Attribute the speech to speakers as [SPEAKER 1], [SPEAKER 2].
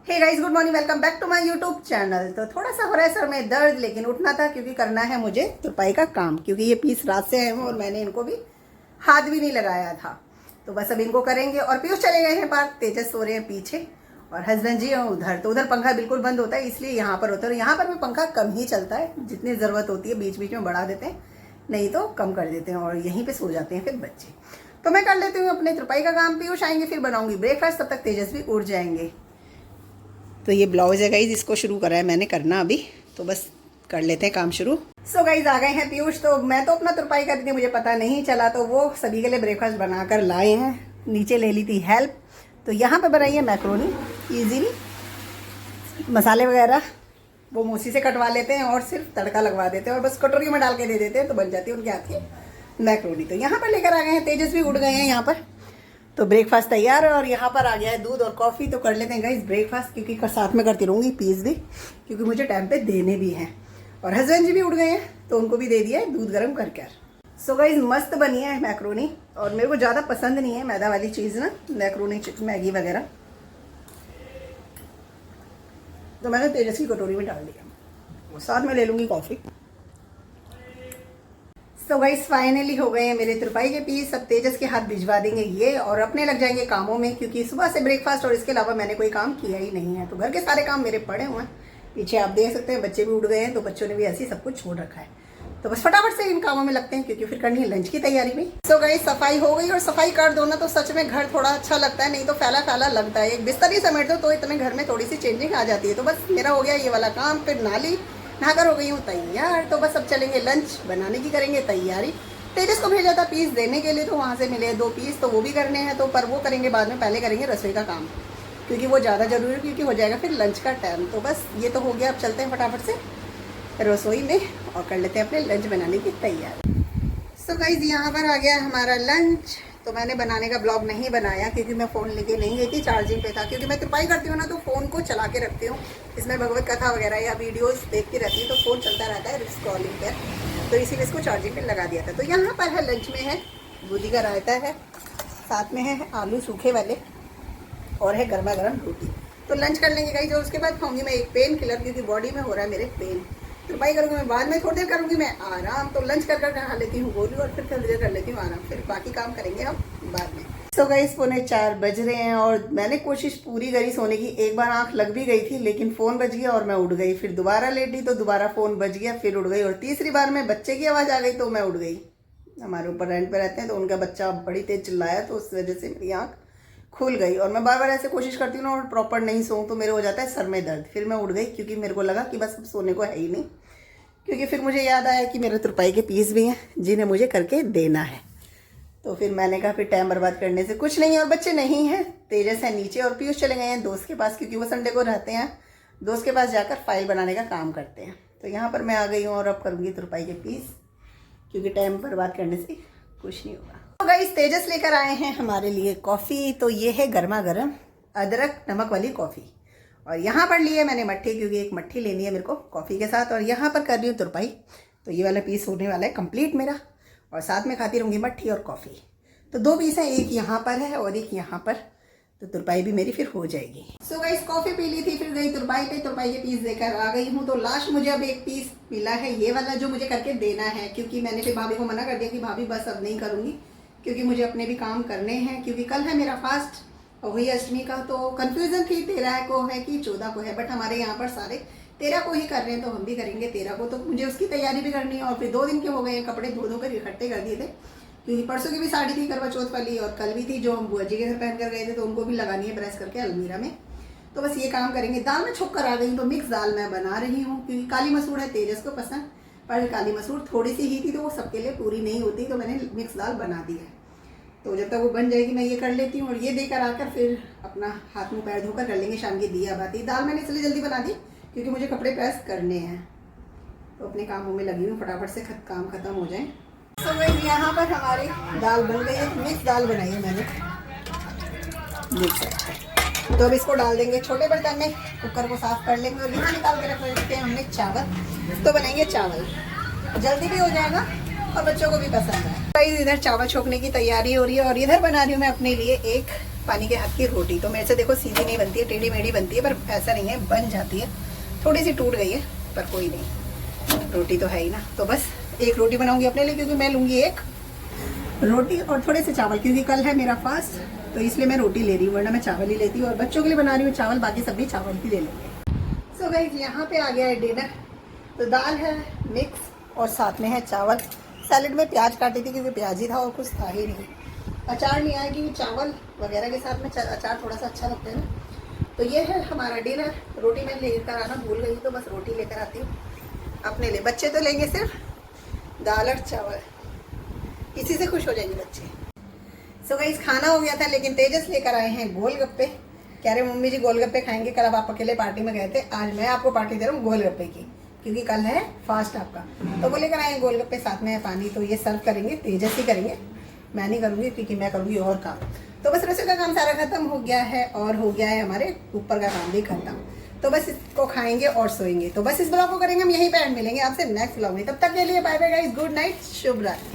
[SPEAKER 1] Hey guys, good morning, welcome back to my YouTube channel. तो थोड़ा सा हो रहा है सर में दर्द, लेकिन उठना था क्योंकि करना है मुझे तुरपाई का काम, क्योंकि ये पीस रात से आए हैं और मैंने इनको भी हाथ भी नहीं लगाया था। तो बस अब इनको करेंगे। और पीयूष चले गए हैं पार्क, तेजस सो रहे हैं पीछे और हस्बैंड जी हैं उधर। तो उधर पंखा बिल्कुल बंद होता है, इसलिए यहाँ पर होता है। यहाँ पर भी पंखा कम ही चलता है, जितनी ज़रूरत होती है बीच बीच में बढ़ा देते हैं, नहीं तो कम कर देते हैं और यहीं पर सो जाते हैं फिर बच्चे। तो मैं कर लेती हूँ अपने तुरपाई का काम, पीयूष आएंगे फिर बनाऊंगी ब्रेकफास्ट, तब तक तेजस भी उठ जाएंगे। तो ये ब्लाउज है गाइज, इसको शुरू करा है मैंने करना अभी, तो बस कर लेते हैं काम शुरू। सो गाइज आ गए हैं पीयूष। तो मैं तो अपना तुरपाई कर रही थी, मुझे पता नहीं चला, तो वो सभी के लिए ब्रेकफास्ट बनाकर लाए हैं। नीचे ले ली थी हेल्प। तो यहाँ पे बनाई है मैक्रोनी इजीली। मसाले वगैरह वो मोसी से कटवा लेते हैं और सिर्फ तड़का लगवा देते हैं और बस कटोरी में डाल के दे देते हैं, तो बन जाती है उनके हाथ की मैक्रोनी। तो यहाँ पर लेकर आ गए हैं, तेजस भी उठ गए हैं यहाँ पर। तो ब्रेकफास्ट तैयार है और यहाँ पर आ गया है दूध और कॉफ़ी। तो कर लेते हैं गाइस ब्रेकफास्ट, क्योंकि साथ में करती रहूँगी पीस भी, क्योंकि मुझे टाइम पे देने भी हैं। और हस्बैंड जी भी उठ गए हैं, तो उनको भी दे दिया है दूध गर्म करके। सो गाइस मस्त बनी है मैक्रोनी, और मेरे को ज़्यादा पसंद नहीं है मैदा वाली चीज़ ना, मैक्रोनी मैगी वगैरह। तो मैंने तेजस की कटोरी में डाल दिया, साथ में ले लूँगी कॉफ़ी। तो गाइस फाइनली हो गए हैं मेरे तुरपाई के पीस। अब तेजस के हाथ भिजवा देंगे ये और अपने लग जाएंगे कामों में, क्योंकि सुबह से ब्रेकफास्ट और इसके अलावा मैंने कोई काम किया ही नहीं है। तो घर के सारे काम मेरे पड़े हुए हैं, पीछे आप देख सकते हैं बच्चे भी उठ गए हैं, तो बच्चों ने भी ऐसे ही सब कुछ छोड़ रखा है। तो बस फटाफट से इन कामों में लगते हैं, क्योंकि फिर करनी है लंच की तैयारी भी। सो गाइस सफाई हो गई, और सफाई कर दो ना तो सच में घर थोड़ा अच्छा लगता है, नहीं तो फैला फैला लगता है। एक बिस्तर ही समेट दो तो इतने घर में थोड़ी सी चेंजिंग आ जाती है। तो बस मेरा हो गया ये वाला काम, फिर नहाकर हो गई हूँ तैयार। तो बस अब चलेंगे लंच बनाने की, करेंगे तैयारी। तेजस को भेजा था पीस देने के लिए, तो वहाँ से मिले 2 पीस, तो वो भी करने हैं। तो पर वो करेंगे बाद में, पहले करेंगे रसोई का काम, क्योंकि वो ज़्यादा ज़रूरी है, क्योंकि हो जाएगा फिर लंच का टाइम। तो बस ये तो हो गया, अब चलते हैं फटाफट से रसोई में और कर लेते हैं अपने लंच बनाने की तैयारी। सो गाइस यहाँ पर आ गया हमारा लंच। तो मैंने बनाने का ब्लॉग नहीं बनाया, क्योंकि मैं फ़ोन लेके नहीं गई थी, चार्जिंग पे था। क्योंकि मैं तुरपाई करती हूँ ना, तो फ़ोन को चला के रखती हूँ, इसमें भगवत कथा वगैरह या वीडियोस देखती रहती हूँ, तो फ़ोन चलता रहता है स्क्रॉलिंग पर, तो इसीलिए इसको चार्जिंग पे लगा दिया था। तो यहाँ पर है लंच में है बूंदी का रायता है, साथ में है आलू सूखे वाले, और है गर्मा गर्म रोटी। तो लंच कर लेंगे गाइस, और उसके बाद खाऊंगी मैं एक पेन किलर, क्योंकि बॉडी में हो रहा है मेरे पेन। तुरपाई करूँगी मैं बाद में, थोड़ी देर करूँगी मैं आराम। तो लंच कर खा लेती हूँ गोली, और फिर थोड़ी देर कर लेती हूँ आराम, फिर बाकी काम करेंगे हम बाद में। सो गाइस 3:45 बज रहे हैं, और मैंने कोशिश पूरी करी सोने की। एक बार आंख लग भी गई थी, लेकिन फ़ोन बज गया और मैं उठ गई। फिर दोबारा लेटी तो दोबारा फ़ोन बज गया, फिर उठ गई। और तीसरी बार में बच्चे की आवाज़ आ गई, तो मैं उठ गई। हमारे ऊपर रेंट पे रहते हैं, तो उनका बच्चा बड़ी तेज चिल्लाया, तो उस वजह से मेरी आँख खुल गई। और मैं बार बार ऐसे कोशिश करती हूँ ना, और प्रॉपर नहीं सोऊं, तो मेरे हो जाता है सर में दर्द। फिर मैं उठ गई, क्योंकि मेरे को लगा कि बस अब सोने को है ही नहीं, क्योंकि फिर मुझे याद आया कि मेरे तुरपाई के पीस भी हैं, जिन्हें मुझे करके देना है। तो फिर मैंने कहा फिर टाइम बर्बाद करने से कुछ नहीं है। और बच्चे नहीं हैं, तेजस है नीचे और पीयूष चले गए हैं दोस्त के पास, क्योंकि वो संडे को रहते हैं। दोस्त के पास जाकर फाइल बनाने का काम करते हैं। तो यहाँ पर मैं आ गई हूँ, और अब करूँगी तुरपाई के पीस, क्योंकि टाइम बर्बाद करने से कुछ नहीं होगा। तो गाइस तेजस लेकर आए हैं हमारे लिए कॉफ़ी। तो ये है गर्मा गर्म अदरक नमक वाली कॉफ़ी। और यहाँ पर लिए मैंने मट्ठी, क्योंकि एक मट्ठी लेनी है मेरे को कॉफ़ी के साथ। और यहाँ पर कर रही हूँ तुरपाई। तो ये वाला पीस होने वाला है कंप्लीट मेरा, और साथ में खाती रहूँगी मट्ठी और कॉफ़ी। तो 2 पीस हैं, एक यहाँ पर है और एक यहाँ पर। तो तुरपाई भी मेरी फिर हो जाएगी। सो गाइस कॉफ़ी पी ली थी, फिर गई तुरपाई पे, तुरपाई के पीस देकर आ गई हूँ। तो लास्ट मुझे अब एक पीस मिला है, ये वाला जो मुझे करके देना है, क्योंकि मैंने फिर भाभी को मना कर दिया कि भाभी बस अब नहीं करूँगी, क्योंकि मुझे अपने भी काम करने हैं। क्योंकि कल है मेरा फास्ट, वही अष्टमी का। तो कन्फ्यूज़न थी 13 को है कि 14 को है, बट हमारे यहाँ पर सारे 13 को ही कर रहे हैं, तो हम भी करेंगे 13 को। तो मुझे उसकी तैयारी भी करनी है। और फिर 2 दिन के हो गए, कपड़े धो कर इकट्ठे कर दिए थे, क्योंकि परसों की भी साड़ी थी करवा चौथ वाली, और कल भी थी जो हम बुआ जी के घर पहन कर गए थे, तो उनको भी लगानी है प्रेस करके अलमीरा में। तो बस ये काम करेंगे। दाल में छुप कर आ गई, तो मिक्स दाल मैं बना रही हूँ, क्योंकि काली मसूर है तेजस को पसंद, पर काली मसूर थोड़ी सी ही थी, तो वो सबके लिए पूरी नहीं होती, तो मैंने मिक्स दाल बना दी है। तो जब तक वो बन जाएगी मैं ये कर लेती हूँ, और ये देकर आकर फिर अपना हाथ मुँह पैर धोकर कर लेंगे शाम की दिया बाती। दाल मैंने इसलिए जल्दी बना दी, क्योंकि मुझे कपड़े प्रेस करने हैं। तो अपने कामों में लगी हूँ, फटाफट से काम खत्म हो जाए। तो भाई यहाँ पर हमारी दाल बन गई है, मिक्स दाल बनाई है मैंने, देख सकते हैं। तो अब इसको डाल देंगे छोटे बर्तन में, कुकर को साफ कर लेंगे। और यहाँ निकाल के रख देते हैं हमने चावल। तो बनाएंगे चावल, जल्दी भी हो जाएगा और बच्चों को भी पसंद है। इधर चावल छोकने की तैयारी हो रही है, और इधर बना रही हूँ मैं अपने लिए एक पानी के हाथ की रोटी। तो मेरे से देखो सीधी नहीं बनती है, टेढ़ी मेढ़ी बनती है, पर ऐसा नहीं है, बन जाती है। थोड़ी सी टूट गई है पर कोई नहीं, रोटी तो है ही ना। तो बस एक रोटी बनाऊंगी अपने लिए, क्योंकि मैं लूँगी एक रोटी और थोड़े से चावल, क्योंकि कल है मेरा फास्ट, तो इसलिए मैं रोटी ले रही हूँ, वरना मैं चावल ही लेती हूँ। और बच्चों के लिए बना रही हूँ चावल, बाकी सब्जी चावल ही ले लेंगे। सो गाइस यहाँ पे आ गया है डिनर। तो दाल है मिक्स और साथ में है चावल। सैलेड में प्याज काटी थी क्योंकि प्याज ही था और कुछ था ही नहीं। अचार नहीं आया क्योंकि चावल वगैरह के साथ में अचार थोड़ा सा अच्छा लगता है ना। तो ये है हमारा डिनर। रोटी मैं लेकर आना भूल गई, तो बस रोटी लेकर आती हूँ अपने लिए। बच्चे तो लेंगे सिर्फ दाल और चावल, इसी से खुश हो जाएंगे बच्चे। सो गाइस खाना हो गया था, लेकिन तेजस लेकर आए हैं गोलगप्पे। कह रहे मम्मी जी गोलगप्पे खाएंगे, कल अब आप अकेले पार्टी में गए थे, आज मैं आपको पार्टी दे रहा हूँ गोलगप्पे की, क्योंकि कल है फास्ट आपका। तो वो लेकर आए हैं गोलगप्पे, साथ में है पानी। तो ये सर्व करेंगे, तेजस ही करेंगे, मैं नहीं करूँगी क्योंकि मैं करूँगी और काम। तो बस रसोई का काम सारा खत्म हो गया है, और हो गया है हमारे ऊपर का काम भी खत्म। तो बस इसको खाएंगे और सोएंगे। तो बस इस ब्लॉग को करेंगे हम यहीं पे एंड, मिलेंगे आपसे नेक्स्ट ब्लॉग में। तब तक के लिए bye bye guys, good night, शुभ रात्रि।